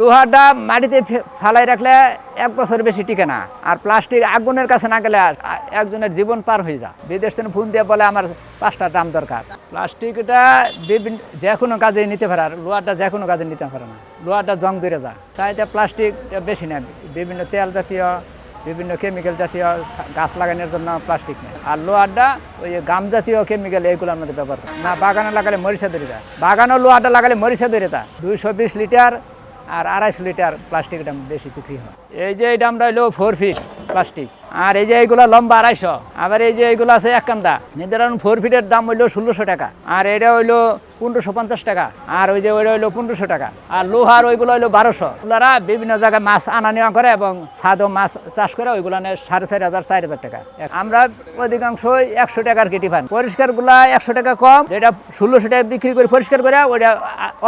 লোহাটা মাটিতে ফেলাই রাখলে 1 বছর বেশি টিকে না, আর প্লাস্টিক আগুনের কাছে না গেলে একজনের জীবন পার হয়ে যায়। বিদেশ থেকে ফোন দিয়ে বলে আমার 5টা ড্রাম দরকার। প্লাস্টিকটা বিভিন্ন যে কোনো কাজে নিতে পারে, আর লোহাটা যে কোনো কাজে নিতে পারে না, লোহাটা জং ধরে যায়। তাই এটা প্লাস্টিক বেশি নেয়, বিভিন্ন তেল জাতীয় বিভিন্ন কেমিক্যাল জাতীয় গাছ লাগানোর জন্য প্লাস্টিক নেই। আর লোহাটা ওই গাম জাতীয় কেমিক্যাল এইগুলোর মধ্যে ব্যবহার করে না। বাগানে লাগালে মরিচা ধরে যায়, বাগানও লোহাটা লাগালে মরিচা ধরে যায়। 220 লিটার আর 250 লিটার প্লাস্টিক দাম বেশি বিক্রি হয়। এই যে এই দামটা হইলো 4 ফিট প্লাস্টিক, আর এই যে এইগুলো লম্বা 250, আবার এই যে এইগুলো আছে 1 কান্দা। নির্ধারণ 4 ফিটের দাম হইলো 1600 টাকা, আর এটা হইলো 1550 টাকা, আর ওই যে ওইটা হইলো 1500 টাকা, আর লোহার ওইগুলো হইলো 1200। ওনারা বিভিন্ন জায়গায় মাছ আনা নেওয়া করে এবং ছাদও মাছ চাষ করে, ওইগুলো 4500 4000 টাকা। আমরা অধিকাংশই 100 টাকার কেটি পান। পরিষ্কারগুলা 100 টাকা কম, যেটা 1600 টাকা বিক্রি করি পরিষ্কার করে, ওইটা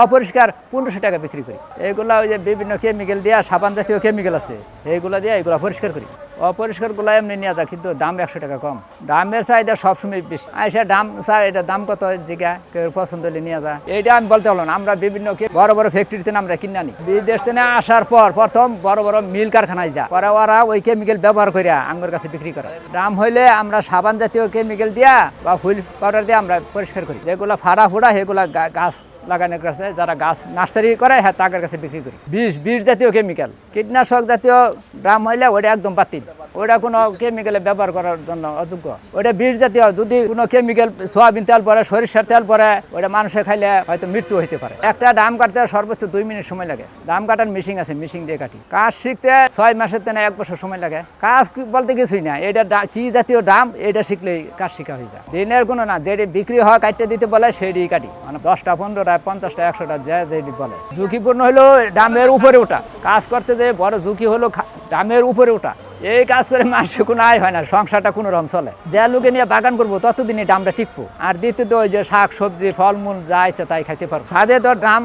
অপরিষ্কার 1500 টাকা বিক্রি করি। এইগুলা ওই যে বিভিন্ন কেমিক্যাল দিয়া, সাবান জাতীয় কেমিক্যাল আছে, এইগুলা দিয়ে এইগুলা পরিষ্কার করি। অপরিষ্কারগুলো এমনি নিয়ে যায়, কিন্তু দাম 100 টাকা কম। দামের চাহিদা সবসময় বেশি। আইসা দাম চাই, এটা দাম কত জিজ্ঞা কেউ পছন্দ হলে নিয়ে যায়, এইটা আমি বলতে পারলাম না। আমরা বিভিন্ন বড় বড় ফ্যাক্টরিতে আমরা কিনে আনি। বিদেশ থেকে আসার পর প্রথম বড় বড় মিল কারখানায় যা, পরে ওরা ওই কেমিক্যাল ব্যবহার করে আমার কাছে বিক্রি করে। দাম হইলে আমরা সাবান জাতীয় কেমিক্যাল দিয়া বা হুইল পাউডার দিয়ে আমরা পরিষ্কার করি। যেগুলো ফাড়া ফোড়া সেগুলা গাছ লাগানোর কাছে, যারা গাছ নার্সারি করে হ্যাঁ তাদের কাছে বিক্রি করি। বিষ জাতীয় কেমিক্যাল, কীটনাশক জাতীয় ড্রাম হইলে ওইটা একদম বাতিল, ওইটা কোনো কেমিক্যালে ব্যবহার করার জন্য অযোগ্য। ওইটা বিষ জাতীয়, যদি কোনো কেমিক্যাল সয়াবিন তেল পরে, সরিষার তেল পরে, ওইটা মানুষে খাইলে হয়তো মৃত্যু হইতে পারে। একটা ডাম কাটতে সর্বোচ্চ 2 মিনিট সময় লাগে। ডাম কাটার মেশিন আছে, মেশিন দিয়ে কাটি। কাজ শিখতে 6 মাসের থেকে 1 বছর সময় লাগে। কাজ বলতে কিছুই না, এটা কি জাতীয় ডাম এটা শিখলেই কাজ শিখা হয়ে যায়। দিনের কোনো না, যেটি বিক্রি হয় কাটতে দিতে বলে সেইটি কাটি, মানে 10টা 15টা 50টা 100টা যেটি বলে। ঝুঁকিপূর্ণ হলো ডামের উপরে ওঠা, কাজ করতে যে বড় ঝুঁকি হলো ডামের উপরে ওঠা। এই কাজ করে মানুষের কোনো আয় হয় না, সংসারটা কোনো রকম চলে। যে লোকে নিয়ে বাগান করবো ততদিনই ডামটা টিকবো। আর দ্বিতীয়ত ওই যে শাক সবজি ফলমূল যা ইচ্ছা তাই খাইতে পারবো। ছাদে তো ডাম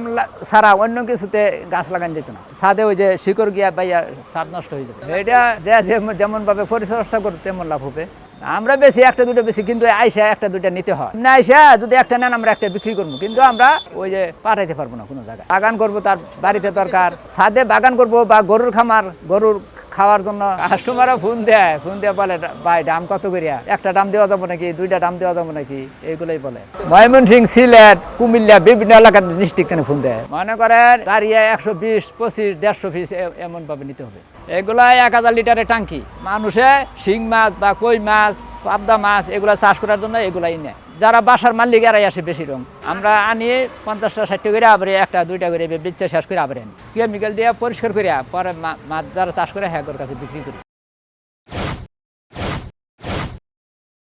ছাড়া অন্য কিছুতে গাছ লাগানো যেত না। ছাদে ওই যে শিকড় গিয়া বাইয়া ছাদ নষ্ট হয়ে যাবে। এটা যেমন ভাবে পরিচর্যা করবো তেমন লাভ হবে। আমরা বেশি 1টা 2টা বেশি, কিন্তু আইসা 1টা 2টা নিতে হয় না। আইসা যদি একটা নেন আমরা একটা বিক্রি করবো, কিন্তু আমরা ওই যে পাঠাইতে পারবো না কোনো জায়গায়। বাগান করবো তার বাড়িতে দরকার, ছাদে বাগান করবো বা গরুর খামার, গরুর খাওয়ার জন্য কাস্টমাররা ফোন দিয়ে বলে ভাই ডাম কত করিয়া, 1টা ডাম দেওয়া যাবো নাকি, 2টা ডাম দেওয়া যাবো নাকি, এইগুলোই বলে। ময়মনসিংহ, সিলেট, কুমিল্লা বিভিন্ন এলাকার ডিস্ট্রিক্ট ফোন দেয়। মনে করেন দাঁড়িয়ে 120 25 150 পিস এমন ভাবে নিতে হবে। এগুলা 1000 লিটারের টাঙ্কি। মানুষে শিং মাছ বা কই মাছ, পাবদা মাছ এগুলা চাষ করার জন্য এগুলাই নেয়। যারা বাসার মালিক এরাই আসে বেশি রকম। আমরা আনি 50টা 60টা করে, আবার 1টা 2টা করে বেচে শেষ করে আবার আনি। কেমিক্যাল দিয়ে পরিষ্কার করিয়া পরে মাছ যারা চাষ করে হ্যাঁ কাছে বিক্রি করি।